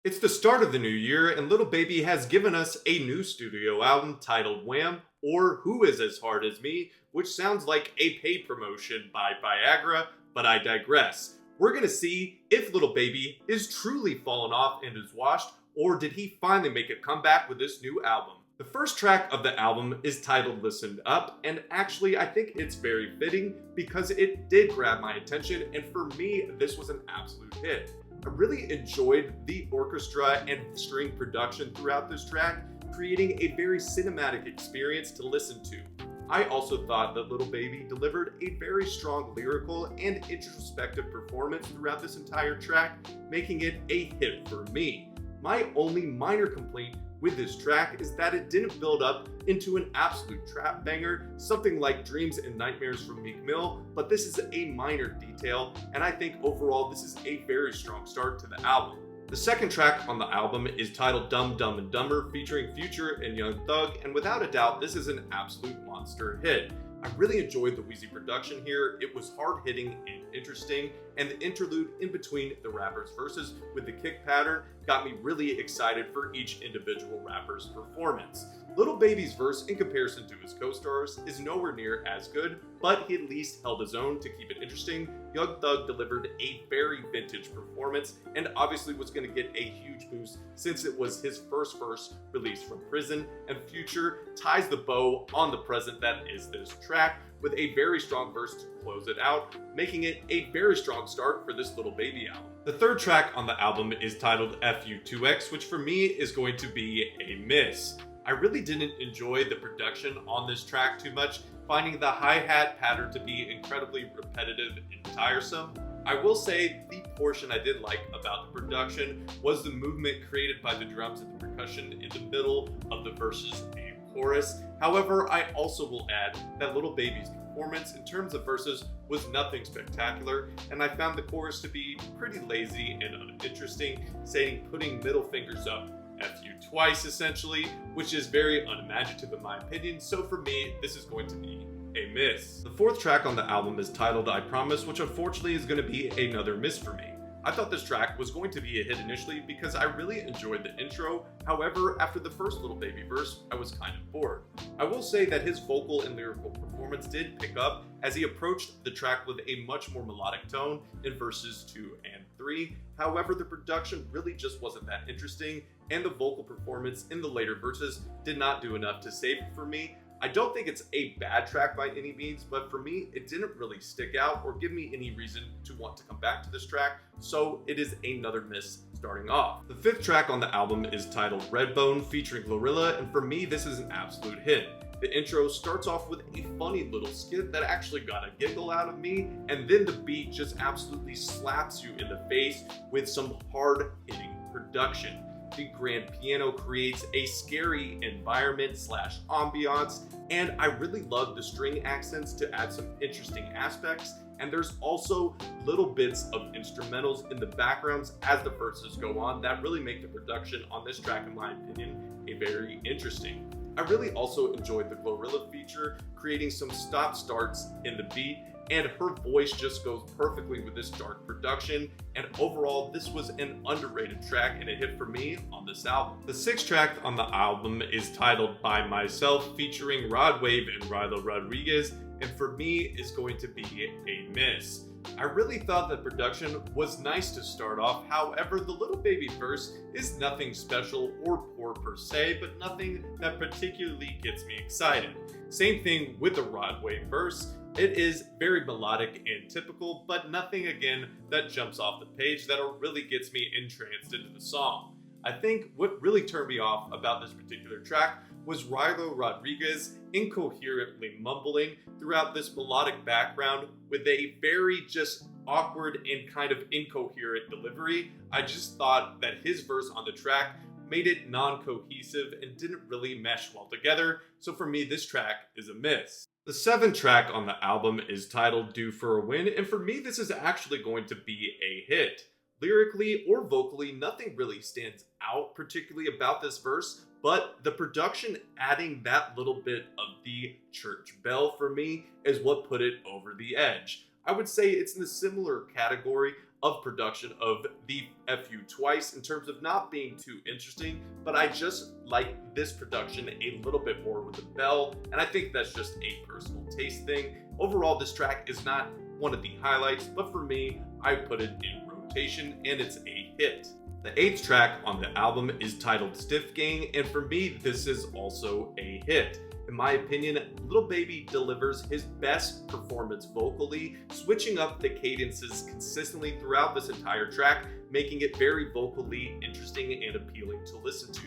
It's the start of the new year, and Little Baby has given us a new studio album titled Wham, or Who Is As Hard As Me, which sounds like a paid promotion by Viagra, but I digress. We're gonna see if Little Baby is truly fallen off and is washed, or did he finally make a comeback with this new album? The first track of the album is titled Listened Up, and actually, I think it's very fitting because it did grab my attention, and for me, this was an absolute hit. I really enjoyed the orchestra and string production throughout this track, creating a very cinematic experience to listen to. I also thought that Little Baby delivered a very strong lyrical and introspective performance throughout this entire track, making it a hit for me. My only minor complaint with this track is that it didn't build up into an absolute trap banger, something like Dreams and Nightmares from Meek Mill, but this is a minor detail, and I think overall this is a very strong start to the album. The second track on the album is titled Dumb, Dumb and Dumber, featuring Future and Young Thug, and without a doubt, this is an absolute monster hit. I really enjoyed the Wheezy production here. It was hard-hitting and interesting, and the interlude in between the rappers' verses with the kick pattern got me really excited for each individual rapper's performance. Little Baby's verse, in comparison to his co-stars, is nowhere near as good, but he at least held his own to keep it interesting. Young Thug delivered a very vintage performance, and obviously was going to get a huge boost since it was his first verse released from prison, and Future ties the bow on the present that is this track with a very strong verse to close it out, making it a very strong start for this Little Baby album. The third track on the album is titled FU2X, which for me is going to be a miss. I really didn't enjoy the production on this track too much, finding the hi-hat pattern to be incredibly repetitive and tiresome. I will say the portion I did like about the production was the movement created by the drums and the percussion in the middle of the verses and chorus. However, I also will add that Little Baby's performance in terms of verses was nothing spectacular, and I found the chorus to be pretty lazy and uninteresting, saying putting middle fingers up F you twice essentially, which is very unimaginative in my opinion, so for me, this is going to be a miss. The fourth track on the album is titled I Promise, which unfortunately is going to be another miss for me. I thought this track was going to be a hit initially because I really enjoyed the intro. However, after the first Little Baby verse, I was kind of bored. I will say that his vocal and lyrical performance did pick up as he approached the track with a much more melodic tone in verses 2 and 3. However, the production really just wasn't that interesting, and the vocal performance in the later verses did not do enough to save it for me. I don't think it's a bad track by any means, but for me, it didn't really stick out or give me any reason to want to come back to this track, so it is another miss starting off. The fifth track on the album is titled Redbone, featuring Glorilla, and for me, this is an absolute hit. The intro starts off with a funny little skit that actually got a giggle out of me, and then the beat just absolutely slaps you in the face with some hard-hitting production. The grand piano creates a scary environment slash ambiance, and I really love the string accents to add some interesting aspects, and there's also little bits of instrumentals in the backgrounds as the verses go on that really make the production on this track, in my opinion, a very interesting. I really also enjoyed the Glorilla feature, creating some stop-starts in the beat, and her voice just goes perfectly with this dark production, and overall this was an underrated track and a hit for me on this album. The sixth track on the album is titled By Myself, featuring Rod Wave and Rilo Rodriguez, and for me is going to be a miss. I really thought the production was nice to start off, however the Little Baby verse is nothing special or poor per se, but nothing that particularly gets me excited. Same thing with the Rod Wave verse. It is very melodic and typical, but nothing again that jumps off the page that really gets me entranced into the song. I think what really turned me off about this particular track was Rilo Rodriguez incoherently mumbling throughout this melodic background with a very just awkward and kind of incoherent delivery. I just thought that his verse on the track made it non-cohesive and didn't really mesh well together, so for me this track is a miss. The seventh track on the album is titled Due for a Win, and for me this is actually going to be a hit. Lyrically or vocally, nothing really stands out particularly about this verse, but the production adding that little bit of the church bell for me is what put it over the edge. I would say it's in the similar category of production of the FU Twice in terms of not being too interesting, but I just like this production a little bit more with the bell, and I think that's just a personal taste thing. Overall, this track is not one of the highlights, but for me, I put it in rotation and it's a hit. The 8th track on the album is titled Stiff Gang, and for me, this is also a hit. In my opinion, Lil Baby delivers his best performance vocally, switching up the cadences consistently throughout this entire track, making it very vocally interesting and appealing to listen to.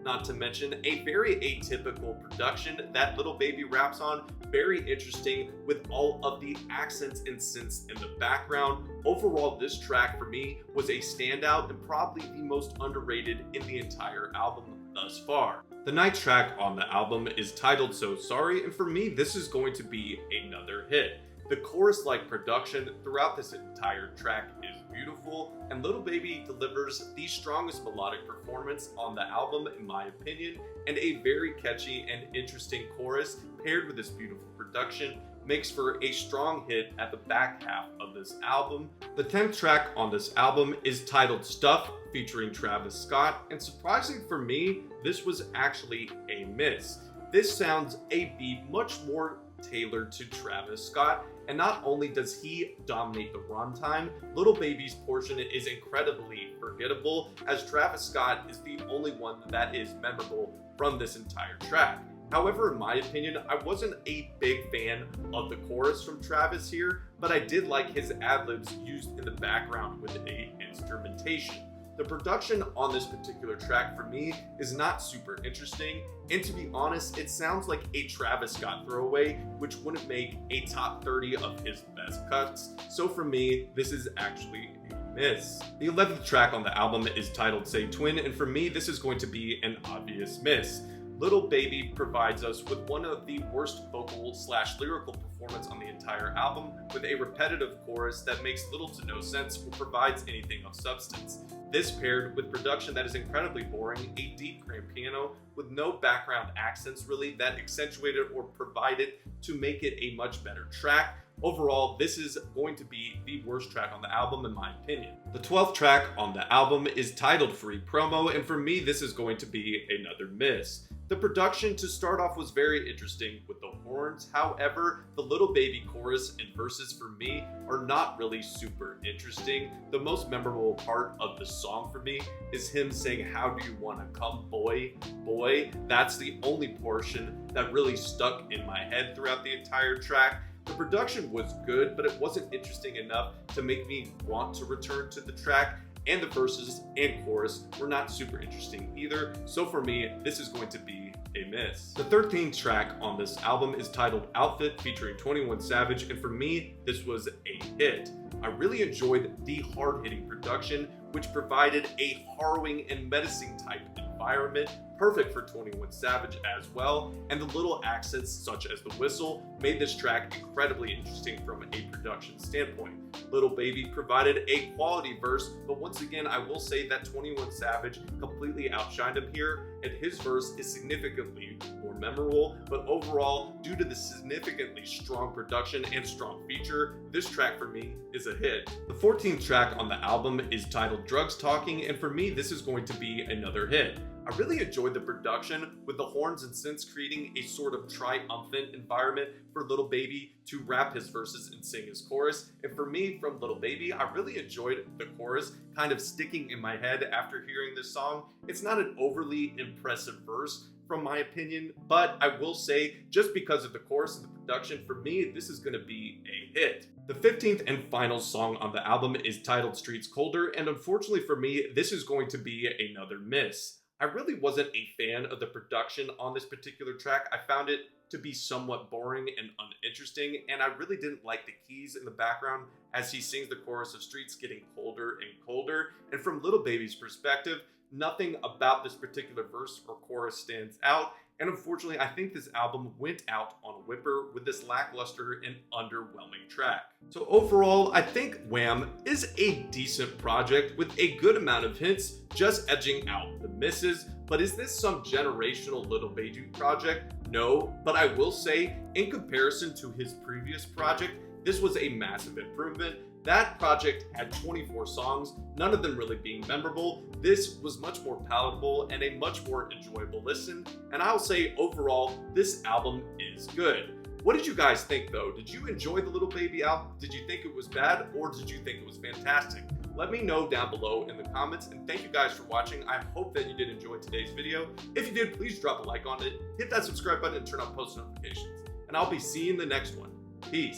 Not to mention a very atypical production that Lil Baby raps on, very interesting with all of the accents and synths in the background. Overall, this track for me was a standout and probably the most underrated in the entire album thus far. The 9th track on the album is titled So Sorry, and for me, this is going to be another hit. The chorus-like production throughout this entire track is beautiful, and Lil Baby delivers the strongest melodic performance on the album in my opinion, and a very catchy and interesting chorus paired with this beautiful production makes for a strong hit at the back half of this album. The 10th track on this album is titled Stuff, featuring Travis Scott, and surprising for me, this was actually a miss. This sounds a beat much more tailored to Travis Scott, and not only does he dominate the runtime, Lil Baby's portion is incredibly forgettable, as Travis Scott is the only one that is memorable from this entire track. However, in my opinion, I wasn't a big fan of the chorus from Travis here, but I did like his ad-libs used in the background with a instrumentation. The production on this particular track for me is not super interesting, and to be honest, it sounds like a Travis Scott throwaway, which wouldn't make a top 30 of his best cuts. So for me, this is actually a miss. The 11th track on the album is titled Say Twin, and for me, this is going to be an obvious miss. Lil Baby provides us with one of the worst vocal/lyrical performance on the entire album, with a repetitive chorus that makes little to no sense or provides anything of substance. This paired with production that is incredibly boring, a deep grand piano with no background accents really that accentuated or provided to make it a much better track. Overall, this is going to be the worst track on the album in my opinion. The 12th track on the album is titled Free Promo, and for me, this is going to be another miss. The production to start off was very interesting with the horns. However, the Lil Baby chorus and verses for me are not really super interesting. The most memorable part of the song for me is him saying, "How do you want to come, boy, boy?" That's the only portion that really stuck in my head throughout the entire track. The production was good, but it wasn't interesting enough to make me want to return to the track, and the verses and chorus were not super interesting either, so for me, this is going to be a miss. The 13th track on this album is titled Outfit, featuring 21 Savage, and for me, this was a hit. I really enjoyed the hard-hitting production, which provided a harrowing and menacing type environment, perfect for 21 Savage as well, and the little accents such as the whistle made this track incredibly interesting from a production standpoint. Lil Baby provided a quality verse, but once again I will say that 21 Savage completely outshined him here, and his verse is significantly more memorable, but overall, due to the significantly strong production and strong feature, this track for me is a hit. The 14th track on the album is titled Drugs Talking, and for me this is going to be another hit. I really enjoyed the production, with the horns and synths creating a sort of triumphant environment for Lil Baby to rap his verses and sing his chorus. And for me, from Lil Baby, I really enjoyed the chorus kind of sticking in my head after hearing this song. It's not an overly impressive verse, from my opinion, but I will say, just because of the chorus and the production, for me, this is going to be a hit. The 15th and final song on the album is titled Streets Colder, and unfortunately for me, this is going to be another miss. I really wasn't a fan of the production on this particular track. I found it to be somewhat boring and uninteresting, and I really didn't like the keys in the background as he sings the chorus of streets getting colder and colder. And from Lil Baby's perspective, nothing about this particular verse or chorus stands out. And unfortunately, I think this album went out on a whipper with this lackluster and underwhelming track. So overall, I think WHAM is a decent project with a good amount of hits, just edging out the misses. But is this some generational Lil Baby project? No, but I will say, in comparison to his previous project, this was a massive improvement. That project had 24 songs, none of them really being memorable. This was much more palatable and a much more enjoyable listen, and I'll say overall, this album is good. What did you guys think though? Did you enjoy the Little Baby album? Did you think it was bad, or did you think it was fantastic? Let me know down below in the comments, and thank you guys for watching. I hope that you did enjoy today's video. If you did, please drop a like on it, hit that subscribe button, and turn on post notifications. And I'll be seeing you in the next one. Peace.